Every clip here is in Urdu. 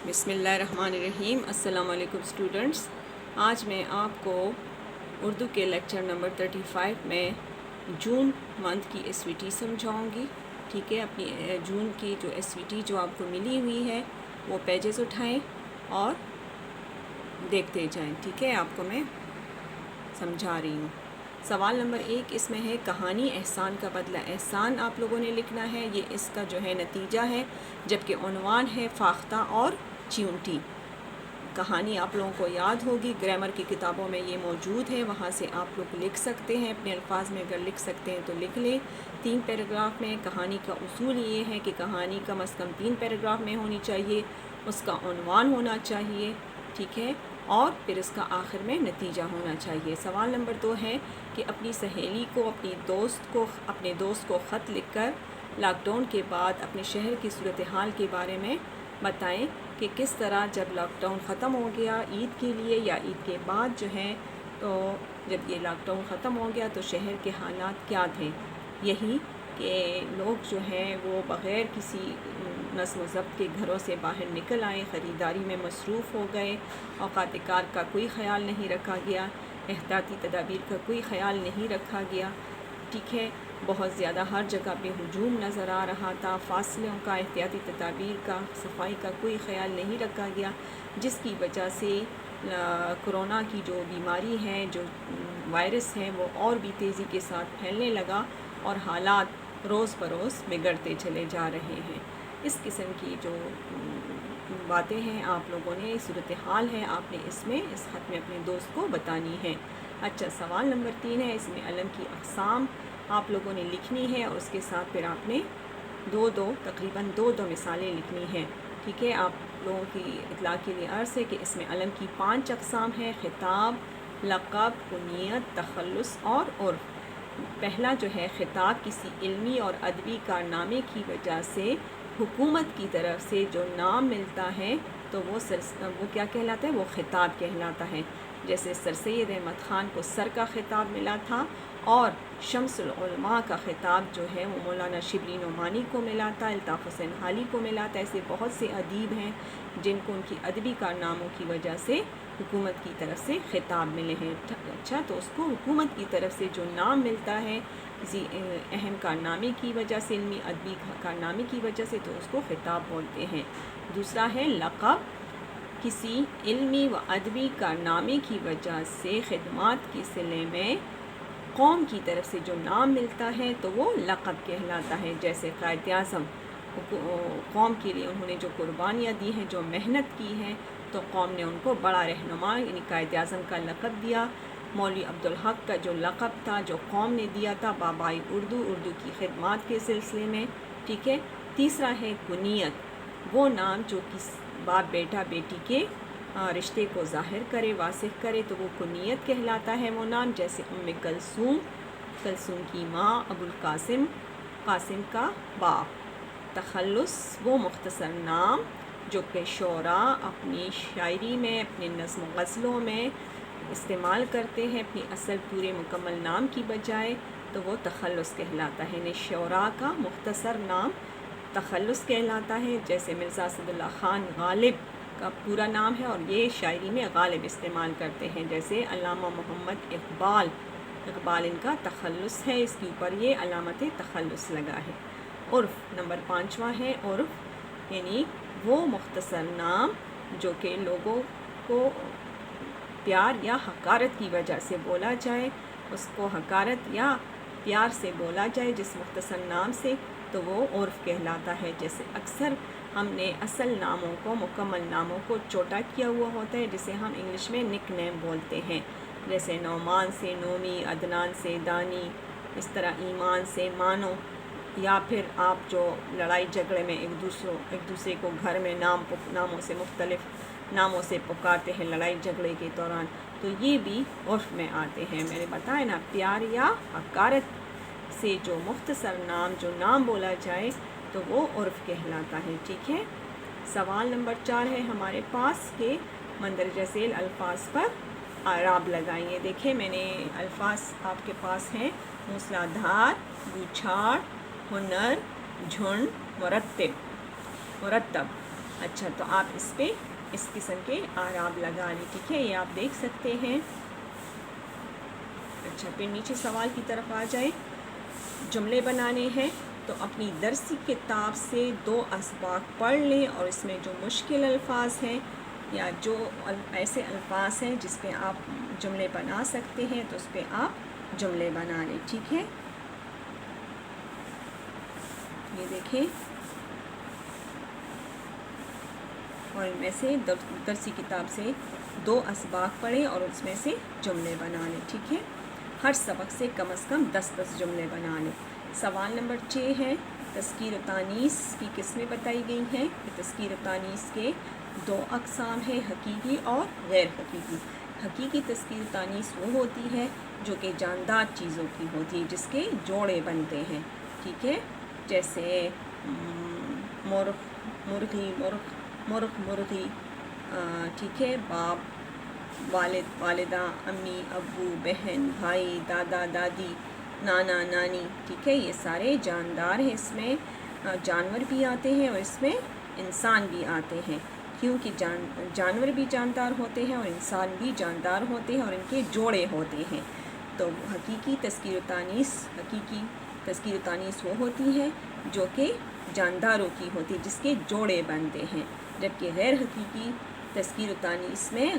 بسم اللہ الرحمن الرحیم۔ السلام علیکم اسٹوڈنٹس، آج میں آپ کو اردو کے لیکچر نمبر 35 میں جون منتھ کی ایس وی ٹی سمجھاؤں گی۔ ٹھیک ہے، اپنی جون کی جو ایس وی ٹی جو آپ کو ملی ہوئی ہے وہ پیجز اٹھائیں اور دیکھتے جائیں۔ ٹھیک ہے، آپ کو میں سمجھا رہی ہوں۔ سوال نمبر 1 اس میں ہے کہانی احسان کا بدلہ احسان آپ لوگوں نے لکھنا ہے، یہ اس کا جو ہے نتیجہ ہے، جبکہ عنوان ہے فاختہ اور چیونٹی۔ کہانی آپ لوگوں کو یاد ہوگی، گرامر کی کتابوں میں یہ موجود ہے، وہاں سے آپ لوگ لکھ سکتے ہیں، اپنے الفاظ میں اگر لکھ سکتے ہیں تو لکھ لیں۔ 3 پیراگراف میں کہانی کا اصول یہ ہے کہ کہانی کم از کم 3 پیراگراف میں ہونی چاہیے، اس کا عنوان ہونا چاہیے، ٹھیک ہے، اور پھر اس کا آخر میں نتیجہ ہونا چاہیے۔ سوال نمبر 2 ہے کہ اپنی سہیلی کو اپنے دوست کو خط لکھ کر لاک ڈاؤن کے بعد اپنے شہر کی صورتحال کے بارے میں بتائیں کہ کس طرح جب لاک ڈاؤن ختم ہو گیا عید کے لیے یا عید کے بعد جو ہے، تو جب یہ لاک ڈاؤن ختم ہو گیا تو شہر کے حالات کیا تھے۔ یہی کہ لوگ جو ہیں وہ بغیر کسی نظم و ضبط کے گھروں سے باہر نکل آئے، خریداری میں مصروف ہو گئے، اوقات کار کا کوئی خیال نہیں رکھا گیا، احتیاطی تدابیر کا کوئی خیال نہیں رکھا گیا، ٹھیک ہے، بہت زیادہ ہر جگہ پہ ہجوم نظر آ رہا تھا، فاصلوں کا، احتیاطی تدابیر کا، صفائی کا کوئی خیال نہیں رکھا گیا، جس کی وجہ سے کرونا کی جو بیماری ہے، جو وائرس ہے، وہ اور بھی تیزی کے ساتھ پھیلنے لگا اور حالات روز بروز بگڑتے چلے جا رہے ہیں۔ اس قسم کی جو باتیں ہیں آپ لوگوں نے، صورتحال ہے، آپ نے اس خط میں اپنے دوست کو بتانی ہے۔ اچھا، سوال نمبر 3 ہے، اس میں علم کی اقسام آپ لوگوں نے لکھنی ہے اور اس کے ساتھ پھر آپ نے تقریباً دو مثالیں لکھنی ہیں۔ ٹھیک ہے، آپ لوگوں کی اطلاع کے لیے عرض ہے کہ اس میں علم کی 5 اقسام ہیں: خطاب، لقب، کنیت، تخلص اور عرف۔ پہلا جو ہے خطاب، کسی علمی اور ادبی کارنامے کی وجہ سے حکومت کی طرف سے جو نام ملتا ہے تو وہ کیا کہلاتا ہے؟ وہ خطاب کہلاتا ہے۔ جیسے سر سید احمد خان کو سر کا خطاب ملا تھا، اور شمس العلماء کا خطاب جو ہے وہ مولانا شبلی نعمانی کو ملا تھا، الطاف حسین حالی کو ملا تھا۔ ایسے بہت سے ادیب ہیں جن کو ان کی ادبی کارناموں کی وجہ سے حکومت کی طرف سے خطاب ملے ہیں۔ اچھا، تو اس کو حکومت کی طرف سے جو نام ملتا ہے کسی اہم کارنامے کی وجہ سے، علمی ادبی کارنامے کی وجہ سے، تو اس کو خطاب بولتے ہیں۔ دوسرا ہے لقب، کسی علمی و ادبی کارنامے کی وجہ سے خدمات کے صلے میں قوم کی طرف سے جو نام ملتا ہے تو وہ لقب کہلاتا ہے۔ جیسے قائد اعظم، قوم کے لیے انہوں نے جو قربانیاں دی ہیں، جو محنت کی ہے، تو قوم نے ان کو بڑا رہنما یعنی قائد اعظم کا لقب دیا۔ مولوی عبدالحق کا جو لقب تھا، جو قوم نے دیا تھا، بابائے اردو کی خدمات کے سلسلے میں، ٹھیک ہے۔ تیسرا ہے کنیت، وہ نام جو کس باپ بیٹا بیٹی کے رشتے کو ظاہر کرے، واضح کرے، تو وہ کنیت کہلاتا ہے وہ نام۔ جیسے کلثوم کی ماں، ابو القاسم، قاسم کا باپ۔ تخلص، وہ مختصر نام جو کہ شعراء اپنی شاعری میں، اپنے نظم و غزلوں میں استعمال کرتے ہیں اپنی اصل پورے مکمل نام کی بجائے، تو وہ تخلص کہلاتا ہے۔ یعنی شعراء کا مختصر نام تخلص کہلاتا ہے۔ جیسے مرزا اسد اللہ خان غالب کا پورا نام ہے اور یہ شاعری میں غالب استعمال کرتے ہیں۔ جیسے علامہ محمد اقبال ان کا تخلص ہے، اس کے اوپر یہ علامت تخلص لگا ہے۔ عرف نمبر 5واں ہے عرف، یعنی وہ مختصر نام جو کہ لوگوں کو پیار یا حقارت کی وجہ سے بولا جائے، اس کو حقارت یا پیار سے بولا جائے جس مختصر نام سے، تو وہ عرف کہلاتا ہے۔ جیسے اکثر ہم نے اصل ناموں کو، مکمل ناموں کو چھوٹا کیا ہوا ہوتا ہے، جسے ہم انگلش میں نک نیم بولتے ہیں۔ جیسے نعمان سے نومی، عدنان سے دانی، اس طرح ایمان سے مانو، یا پھر آپ جو لڑائی جھگڑے میں ایک دوسرے کو گھر میں مختلف ناموں سے پکارتے ہیں لڑائی جھگڑے کے دوران، تو یہ بھی عرف میں آتے ہیں۔ میں نے بتایا نا، پیار یا حقارت سے جو مختصر نام بولا جائے تو وہ عرف کہلاتا ہے، ٹھیک ہے۔ سوال نمبر 4 ہے ہمارے پاس کہ مندرجہ ذیل الفاظ پر اعراب لگائیے۔ دیکھیں، میں نے الفاظ آپ کے پاس ہیں: موسلا دھار، بوچھاڑ، ہنر، جھنڈ، مرتب۔ اچھا تو آپ اس پہ اس قسم کے اعراب لگا لیں، ٹھیک ہے، یہ آپ دیکھ سکتے ہیں۔ اچھا پھر نیچے سوال کی طرف آ جائیں، جملے بنانے ہیں تو اپنی درسی کتاب سے 2 اسباق پڑھ لیں اور اس میں جو مشکل الفاظ ہیں یا جو ایسے الفاظ ہیں جس پہ آپ جملے بنا سکتے ہیں تو اس پہ آپ جملے بنا لیں، ٹھیک ہے۔ یہ دیکھیں، اور ان میں سے درسی کتاب سے 2 اسباق پڑھیں اور اس میں سے جملے بنا لیں، ٹھیک ہے۔ ہر سبق سے کم از کم 10 جملے بنا لیں۔ سوال نمبر 6 ہے، تذکیر و تانیث کی قسمیں بتائی گئی ہیں۔ تذکیر و تانیث کے 2 اقسام ہیں، حقیقی اور غیر حقیقی۔ حقیقی تذکیر و تانیث وہ ہوتی ہے جو کہ جاندار چیزوں کی ہوتی ہے، جس کے جوڑے بنتے ہیں، ٹھیک ہے، جیسے مرغ، مرغی، مرغ، مرغی، ٹھیک ہے، باپ، والد، والدہ، امی، ابو، بہن، بھائی، دادا، دادی، نانا، نانی، ٹھیک ہے، یہ سارے جاندار ہیں۔ اس میں جانور بھی آتے ہیں اور اس میں انسان بھی آتے ہیں، کیونکہ جانور بھی جاندار ہوتے ہیں اور انسان بھی جاندار ہوتے ہیں اور ان کے جوڑے ہوتے ہیں۔ تو حقیقی تذکیر و تانیث وہ ہوتی ہے جو کہ جانداروں کی ہوتی ہے، جس کے جوڑے بنتے ہیں، جبکہ غیر حقیقی تذکیر و تانیث میں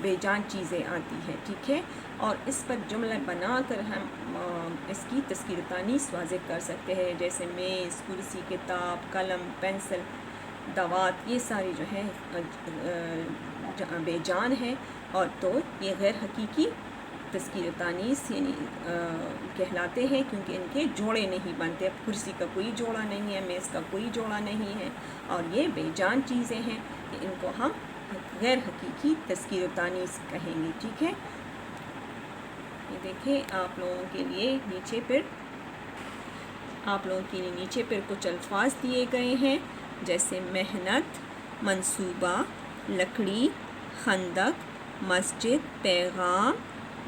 بے جان چیزیں آتی ہیں، ٹھیک ہے۔ اور اس پر جملہ بنا کر ہم اس کی تذکیر و تانیث واضح کر سکتے ہیں، جیسے میز، کرسی، کتاب، قلم، پینسل، دوات، یہ ساری جو ہے بے جان ہیں، اور تو یہ غیر حقیقی تذکیر و تانیث یعنی کہلاتے ہیں، کیونکہ ان کے جوڑے نہیں بنتے۔ اب کرسی کا کوئی جوڑا نہیں ہے، میز کا کوئی جوڑا نہیں ہے، اور یہ بے جان چیزیں ہیں، ان کو ہم غیر حقیقی تذکیر و تانیث کہیں گے، ٹھیک ہے۔ یہ دیکھیں آپ لوگوں کے لیے نیچے پر کچھ الفاظ دیے گئے ہیں، جیسے محنت، منصوبہ، لکڑی، خندق، مسجد، پیغام،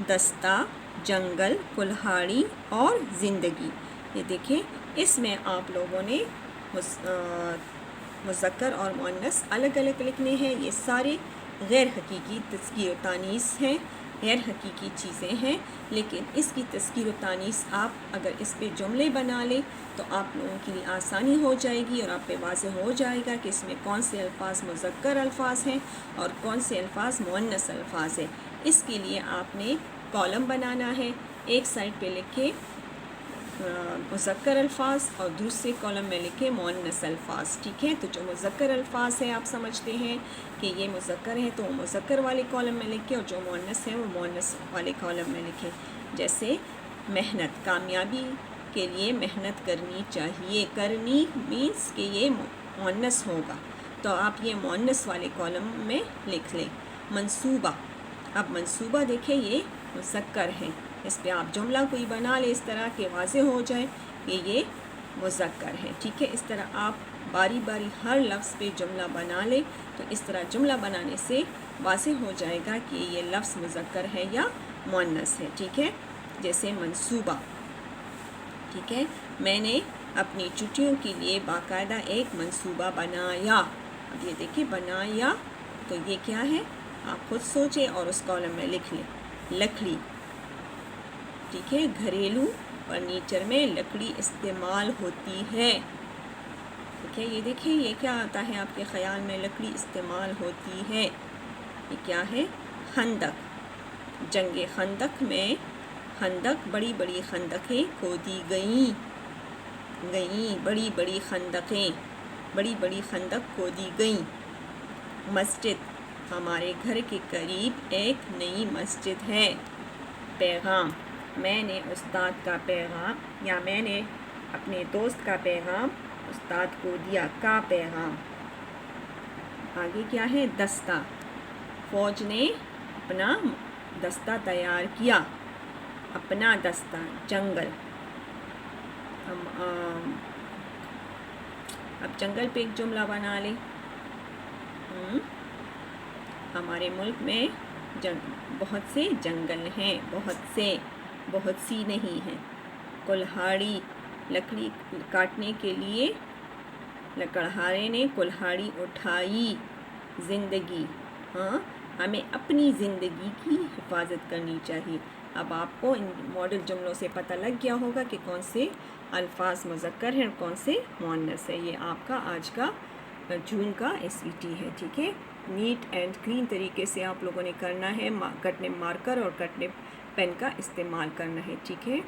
دستہ، جنگل، کلہاڑی اور زندگی۔ یہ دیکھیں اس میں آپ لوگوں نے مذکر اور مؤنث الگ الگ لکھنے ہیں۔ یہ سارے غیر حقیقی تذکیر و تانیث ہیں، غیر حقیقی چیزیں ہیں، لیکن اس کی تذکیر و تانیث آپ اگر اس پہ جملے بنا لیں تو آپ لوگوں کے لیے آسانی ہو جائے گی، اور آپ پہ واضح ہو جائے گا کہ اس میں کون سے الفاظ مذکر الفاظ ہیں اور کون سے الفاظ مؤنث الفاظ ہیں۔ اس کے لیے آپ نے کالم بنانا ہے، ایک سائڈ پہ لکھے مذکر الفاظ اور دوسرے کالم میں لکھے مؤنث الفاظ، ٹھیک ہے۔ تو جو مذکر الفاظ ہیں آپ سمجھتے ہیں کہ یہ مذکر ہیں تو وہ مذکر والے کالم میں لکھیں، اور جو مؤنث ہیں وہ مؤنث والے کالم میں لکھیں۔ جیسے محنت، کامیابی کے لیے محنت کرنی چاہیے، کرنی مینس کہ یہ مؤنث ہوگا، تو آپ یہ مؤنث والے کالم میں لکھ لیں۔ منصوبہ، اب منصوبہ دیکھیں یہ مذکر ہے، اس پہ آپ جملہ کوئی بنا لیں اس طرح کہ واضح ہو جائے کہ یہ مذکر ہے، ٹھیک ہے۔ اس طرح آپ باری باری ہر لفظ پہ جملہ بنا لیں، تو اس طرح جملہ بنانے سے واضح ہو جائے گا کہ یہ لفظ مذکر ہے یا مؤنث ہے، ٹھیک ہے۔ جیسے منصوبہ، ٹھیک ہے، میں نے اپنی چھٹیوں کے لیے باقاعدہ ایک منصوبہ بنایا۔ اب یہ دیکھیں بنایا، تو یہ کیا ہے آپ خود سوچیں اور اس کالم میں لکھ لیں۔ لکڑی، ٹھیک ہے، گھریلو فرنیچر میں لکڑی استعمال ہوتی ہے، ٹھیک ہے۔ یہ دیکھیں یہ کیا آتا ہے آپ کے خیال میں لکڑی استعمال ہوتی ہے، یہ کیا ہے؟ خندق، جنگ خندق میں خندق بڑی بڑی خندقیں کھودی گئیں، بڑی بڑی خندقیں، بڑی بڑی خندق کھودی گئیں۔ مسجد، ہمارے گھر کے قریب ایک نئی مسجد ہے۔ پیغام، میں نے استاد کا پیغام یا میں نے اپنے دوست کا پیغام استاد کو دیا، کا پیغام۔ آگے کیا ہے؟ دستہ، فوج نے اپنا دستہ تیار کیا، اپنا دستہ۔ جنگل، اب جنگل پہ ایک جملہ بنا لیں۔ ہمارے ملک میں بہت سے جنگل ہیں، بہت سی نہیں ہیں۔ کلہاڑی، لکڑی کاٹنے کے لیے لکڑہارے نے کلہاڑی اٹھائی، زندگی، ہاں ہمیں اپنی زندگی کی حفاظت کرنی چاہیے۔ اب آپ کو ان ماڈل جملوں سے پتہ لگ گیا ہوگا کہ کون سے الفاظ مذکر ہیں اور کون سے مؤنث ہیں۔ یہ آپ کا آج کا جون کا SVT ہے، ٹھیک ہے۔ نیٹ اینڈ کلین طریقے سے آپ لوگوں نے کرنا ہے، کٹنے مارکر اور کٹنے پین کا استعمال کرنا ہے، ٹھیک ہے۔